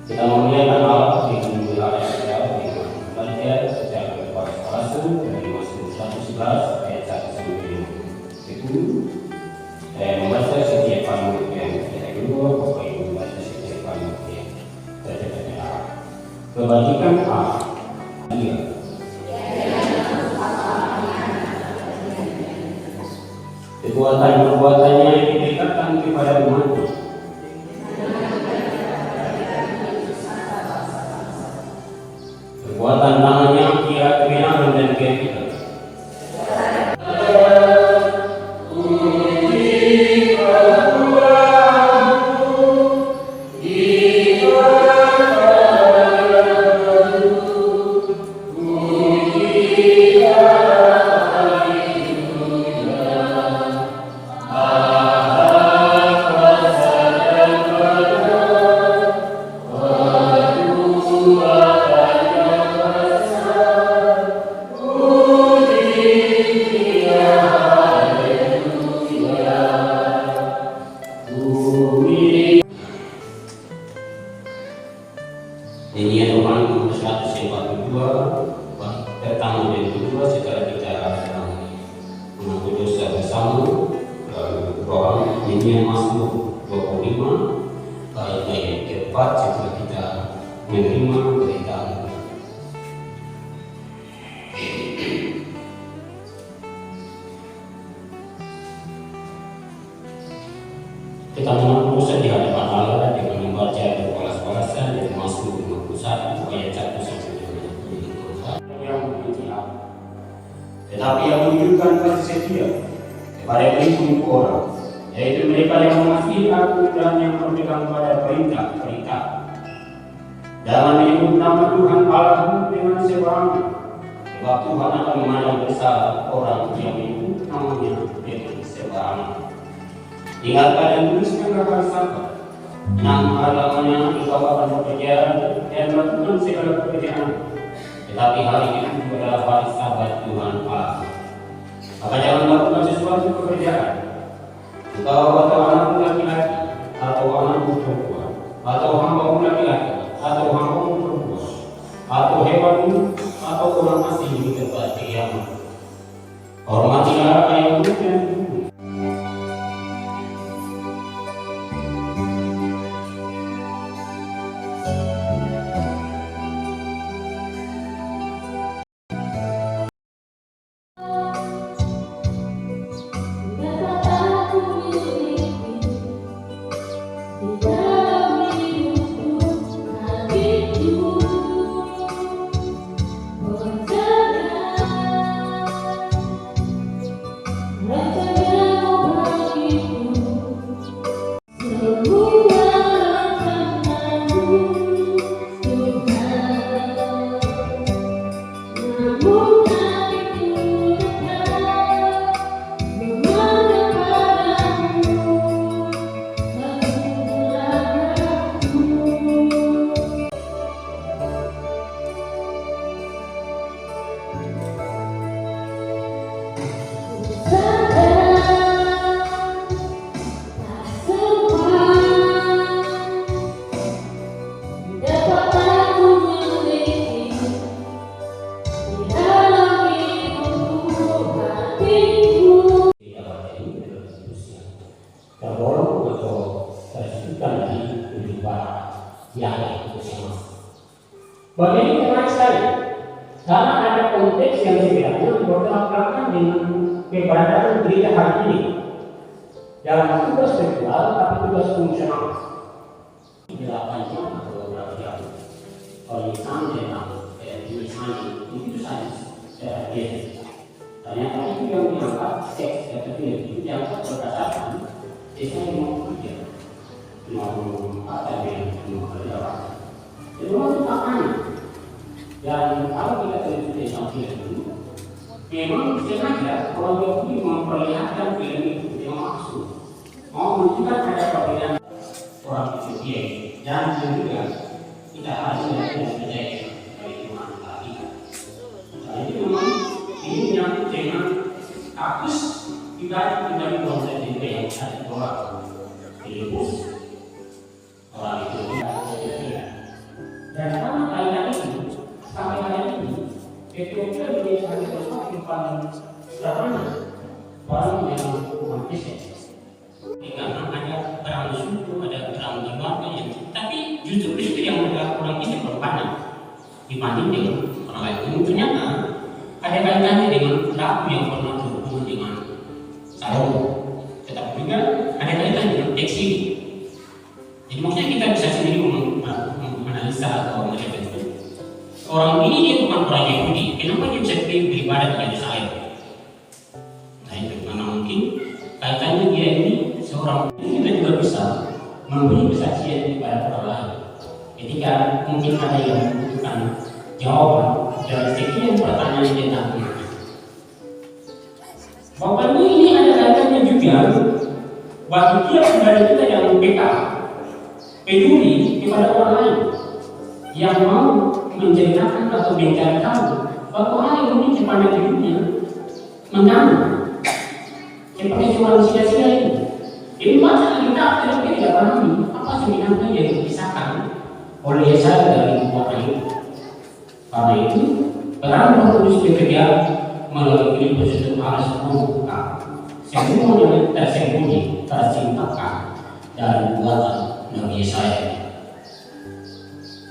Kita memuliakan Allah dengan wilayah kita dengan belajar secara berkualitas dari Mazmur 111 ayat 1 sampai 5. Itu saya membaca setiap pamuk yang kita kedua, Bapak Ibu membaca setiap pamuk yang terjadi. Kebajikan A. Dia. Perbuatannya yang didekatkan kepada umatnya. Perbuatan tangannya kira kebenaran dan keadilan. Ini Tuhan 142 pertama dan kedua setelah kita mengaku dosa bersama Quran ini Mazmur 25 ayat keempat setelah kita menerima berita. Kita mengaku dosa di hadapan Allah dengan membaca berbalas-balasan dari Mazmur 51 ayat 1 sampai 5. Yang berbicara, tetapi yang menunjukkan kasih setia kepada pelindung orang, yaitu mereka yang mengasihi aku dan yang berpegang pada perintah-perintah. Jangan menyebut nama Tuhan Allahmu dengan sembarangan, sebab Tuhan akan memandang besar orang yang menyebut namanya dengan sembarangan. Ingatkan dan tuliskan akan sabar. 6 hari lamanya engkau akan bekerja dan melakukan segala pekerjaan. Tetapi hari itu adalah hari Sabat Tuhan Allah. Maka jangan melakukan sesuatu pekerjaan. Engkau atau anakmu laki-laki, atau anakmu perempuan, atau hambamu laki-laki, atau hambamu perempuan, atau hewanmu, atau orang asing di tempat kediaman. Hormatilah ayahmu dan ibumu. Bagi ini menarik sekali, karena ada konteks yang sebenarnya bertolak dengan keberadaan gereja hari ini dalam tugas spiritual tapi tugas fungsional. 8 jam atau berapa jam? Kalau misalnya itu saja ternyata itu yang diangkat seks atau itu diangkat berdasarkan sesuai mau kerja, mau apa yang mau kerja. Itu masuk makanya. Dan kalau kita teliti sampai itu, memang sengaja orang Yahudi memperlihatkan film itu yang maksud mau menunjukkan ada perbedaan orang Ethiopia. Dan juga kita harus tidak percaya dari Tuhan lagi. Jadi memang ini yang dengan kasus ibarat dari bangsa Indonesia yang ada orang Filipus, orang Ethiopia. Dan karena kaitan itu sampai hari ini Ethiopia menjadi salah satu yang paling sederhana orang yang umat Kristen. Karena ada perang suku, ada perang keluarga yang, tapi justru itu yang mereka orang ini berpandang dibanding dengan orang lain. Ternyata ada kaitannya dengan Rabu yang pernah berhubungan dengan Salomo, tetapi juga ada kaitannya dengan teks ini. Jadi maksudnya kita bisa sendiri menganalisa atau melihat itu. Orang ini dia bukan orang Yahudi, kenapa dia bisa beribadah di Yerusalem? Nah itu karena mungkin kaitannya dia ini seorang. Kita juga bisa memberi kesaksian kepada orang lain. Ketika mungkin ada yang membutuhkan jawaban dari sekian pertanyaan tentang iman. Bapak ini ada kaitannya juga bagi tiap saudara kita yang peka, peduli kepada orang lain, yang mau menceritakan atau mencari tahu bahwa hal ini kepada hidupnya mengganggu, seperti cuma sia-sia ini. Ini baca Alkitab tetapi tidak pahami apa sebenarnya yang dikisahkan oleh Yesaya dari buku itu. Karena itu, peran Roh Kudus bekerja melalui Filipus itu harus membuka semua yang tersembunyi, tersimpan dari buatan Nabi Yesaya.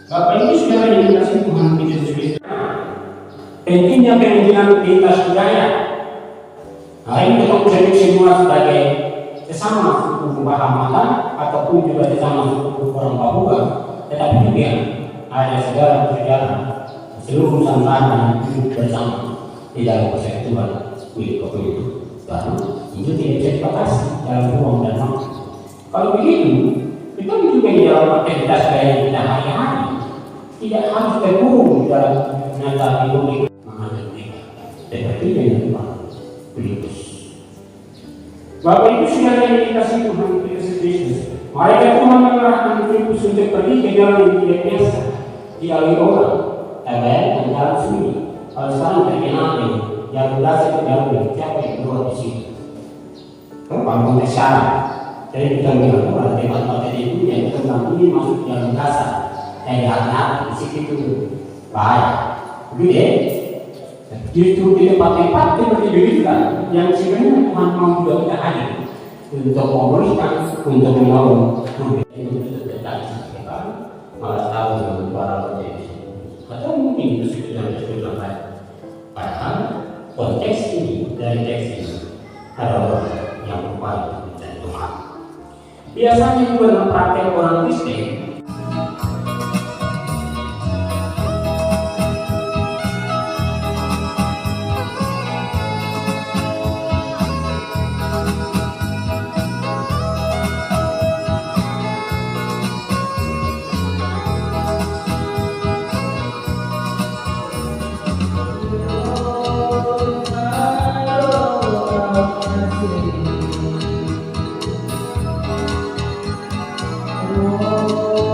Bapak Ibu saudara yang dikasihi Tuhan Yesus Kristus, pentingnya pendidikan lintas budaya. Hari ini kita bisa semua sebagai sesama suku Bahamala ataupun juga sesama suku orang Papua, tetapi juga ada saudara-saudara seluruh Nusantara yang hidup bersama di dalam persekutuan itu. Dan itu tidak bisa dibatasi dalam ruang dan waktu. Kalau begitu, kita juga di dalam aktivitas gaya kita hari-hari tidak harus terkurung dalam nyata hidup menghadapi mereka. Seperti yang Tuhan Filipus. Bapak Ibu saudara yang dikasihi Tuhan Yesus Kristus, mereka Tuhan mengarahkan Filipus untuk pergi ke jalan yang tidak biasa dilalui orang, tabiat dan jalan sunyi. Kalau sekarang terkenal yang berdasar ke jalan siapa yang keluar di sini. Bangun syarat. Jadi kita bilang pada tempat materi itu yang tentang ini masuk jalan dasar. Dari anak di situ itu bahaya. Begitu. Justru di tempat-tempat seperti begitu kan, yang sebenarnya Tuhan mau juga kita hadir untuk memberikan, untuk menolong, untuk tertarik malah tahu dengan para penyelidik atau mungkin itu sudah baik. Padahal konteks ini dari teks ini adalah yang berupaya mencari Tuhan. Biasanya juga dalam praktek orang Kristen, oh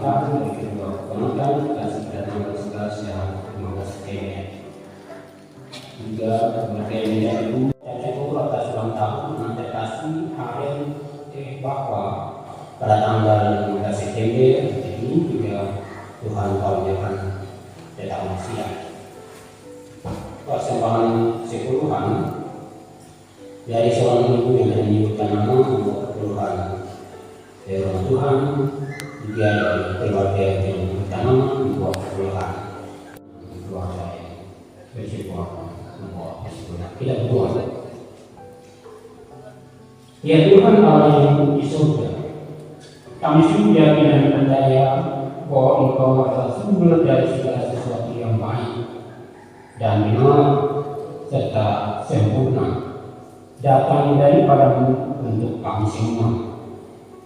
Tuhan dari kedua keponakan kasih kedatangan segala sehat 15 September. Juga berbagai ibu dan ibu atas ulang tahun yang terkasih hari bahwa pada tanggal 15 September ini juga Tuhan karuniakan tetap manusia. Persembahan sepuluhan dari seorang ibu yang menyebutkan nama untuk keperluan firman Tuhan, juga dari keluarga yang menyebutkan nama untuk keperluan keluarga yang bersyukur membawa kesimpulan tidak berdoa. Ya Tuhan Allah yang di surga, kami sungguh yakin dan percaya bahwa Engkau adalah sumber dari segala sesuatu yang baik dan benar serta sempurna, datang daripadamu untuk kami semua.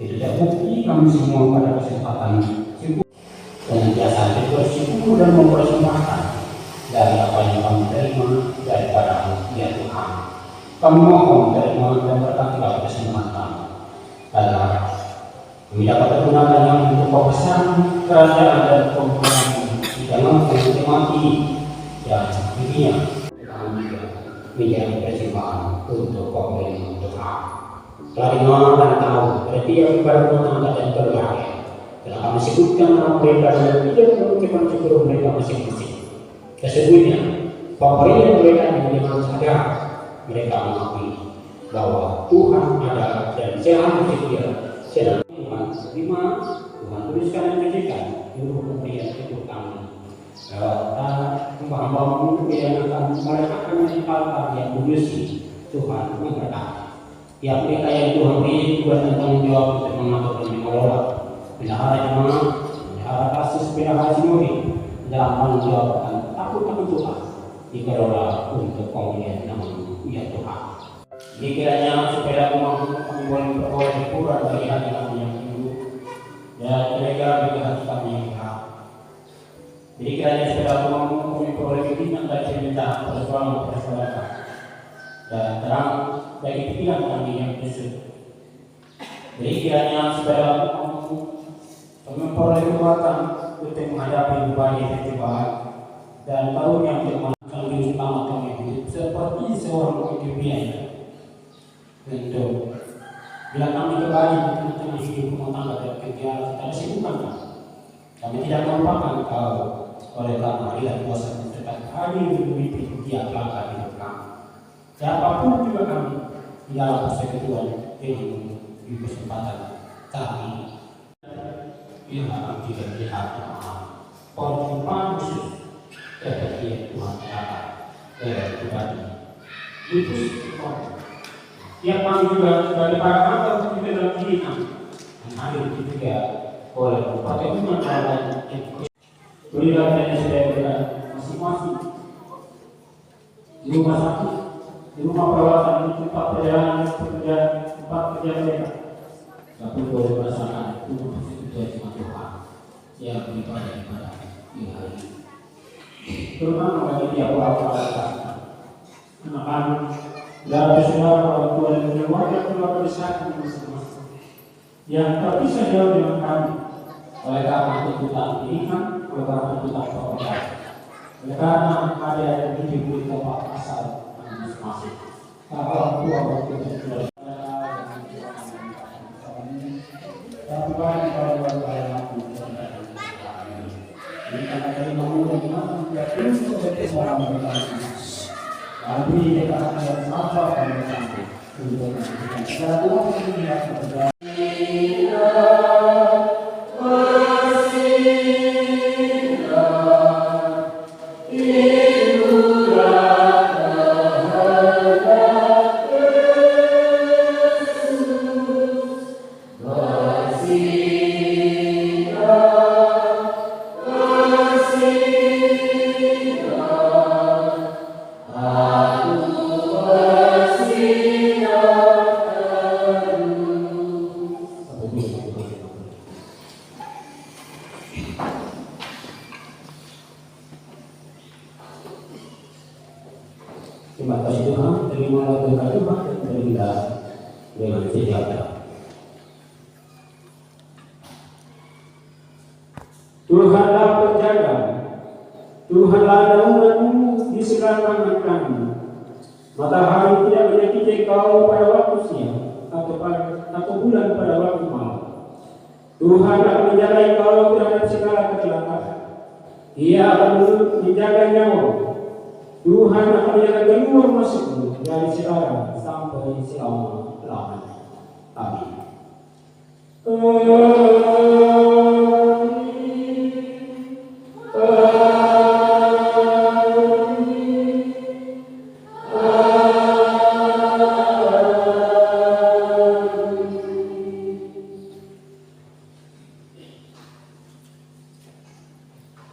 Itu terbukti kami semua pada kesempatan senantiasa bersyukur dan mempersembahkan dari apa yang kami terima daripadamu ya Tuhan. Kami mohon terima dan berkatilah kesempatan agar kami dapat menggunakannya untuk pembesaran kerajaan dan pembangunan di dalam mati dan dunia. Kami juga menjadi persembahan untuk pemberian Tuhan. Telah dengar dan tahu setiap ibadah rumah tangga dan keluarga telah kami sebutkan nama mereka dan tidak mengucapkan syukur mereka masing-masing. Sesungguhnya pemberian mereka dengan sadar mereka mengakui bahwa Tuhan ada dan sehat setia sedang Tuhan terima Tuhan tuliskan dan kerjakan untuk pemberian itu kami. Hamba-Mu yang akan meletakkan altar yang kudus Tuhan memberkati. Ya mereka yang Tuhan beri tugas dan tanggung jawab untuk mengatur dan mengelola bendahara jemaat, bendahara kasus, bendahara sinode dalam tanggung jawab dan takut akan Tuhan dikelola untuk pemberian nama-Mu ya Tuhan. Jadi kiranya supaya kami boleh beroleh hiburan dari hati kami yang hidup dan kira-kira bagi hati kami yang berhak. Jadi kiranya supaya kami beroleh bimbingan dari cerita persoalan dan terang bagi pikiran kami yang besar. Jadi kiranya supaya kami memperoleh kekuatan untuk menghadapi berbagai percobaan dan karunia untuk melakukan utama kami hidup seperti seorang Ethiopian. Untuk bila kami kembali tengah hidup rumah tangga dan kerja kita sibukkan, kami tidak melupakan Kau oleh karena hadirat kuasa tetap hadir memimpin tiap langkah hidup kami. Siapapun juga kami di dalam persekutuan ini di kesempatan saat ini. Bila tidak melihat perjumpaan khusus seperti Tuhan kata pribadi itu yang kami juga sebagai para hamba juga dalam diri kami yang hadir juga oleh berbagai umat lain. Berilah dan saudara masing-masing di rumah sakit, di rumah perawatan, di tempat perjalanan, tempat kerja mereka. Kami boleh merasakan tubuh persekutuan jemaat Tuhan yang beribadah di hari ini. Terutama bagi tiap orang anak-anak dan saudara orang tua dan keluarga besar masing-masing yang terpisah jauh dengan kami oleh karena tuntutan pendidikan, oleh karena tuntutan pekerjaan, oleh karena ada yang hidup di tempat asal masing-masing. Karena orang tua berkecuali tapi banyak orang-orang yang ini karena dari mahu dan mahu tidak terus seperti orang berkata. Tapi kita akan sama pada sampai untuk secara Tuhan ini bekerja. Terima kasih Tuhan, terimalah berkat Tuhan dan berilah dengan sejahtera. Tuhanlah penjaga, Tuhanlah naunganmu di segala tangan kami. Matahari tidak menyakiti kau pada waktu siang, atau bulan pada waktu malam. Tuhan akan menjaga kau terhadap segala kecelakaan. Ia akan menjaga nyawa. Tuhan akan menjaga keluar masukmu dari sekarang sampai selama-lamanya. Amin.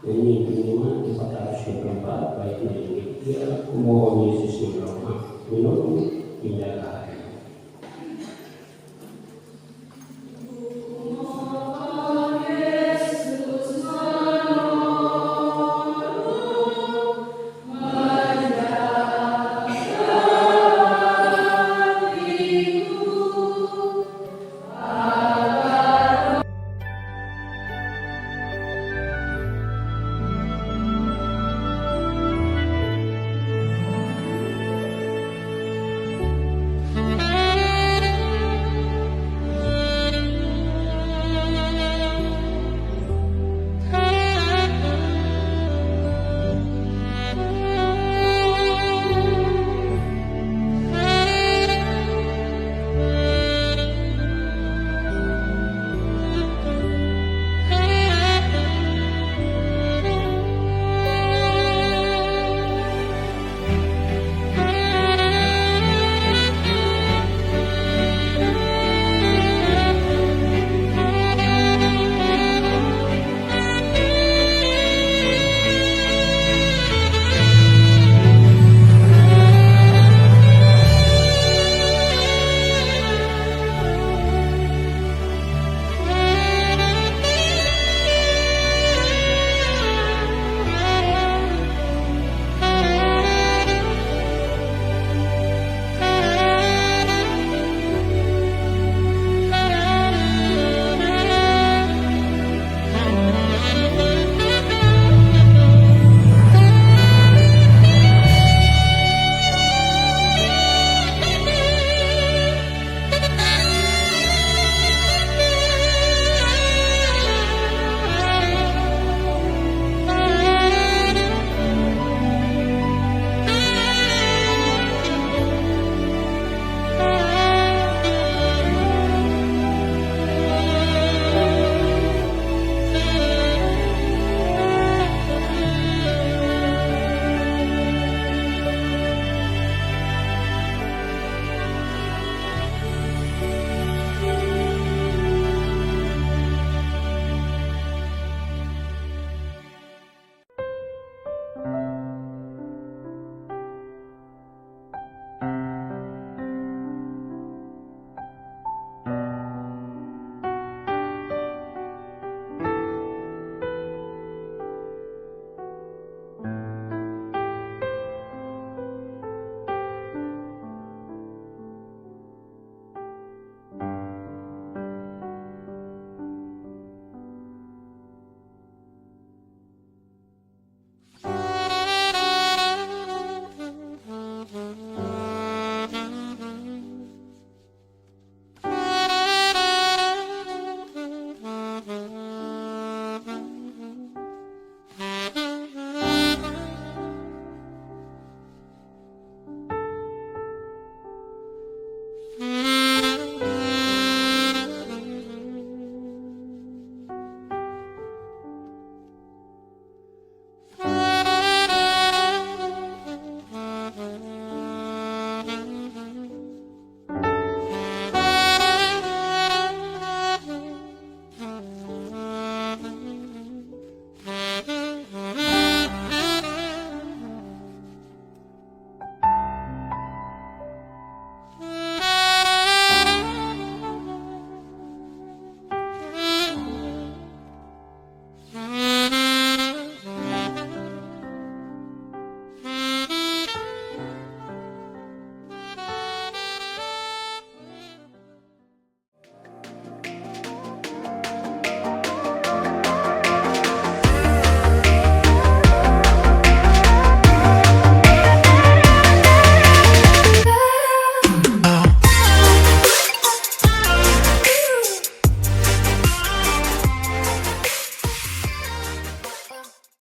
Ini kelima di pada asyik keempat baik ini dia mohon Yesus menolong menjaga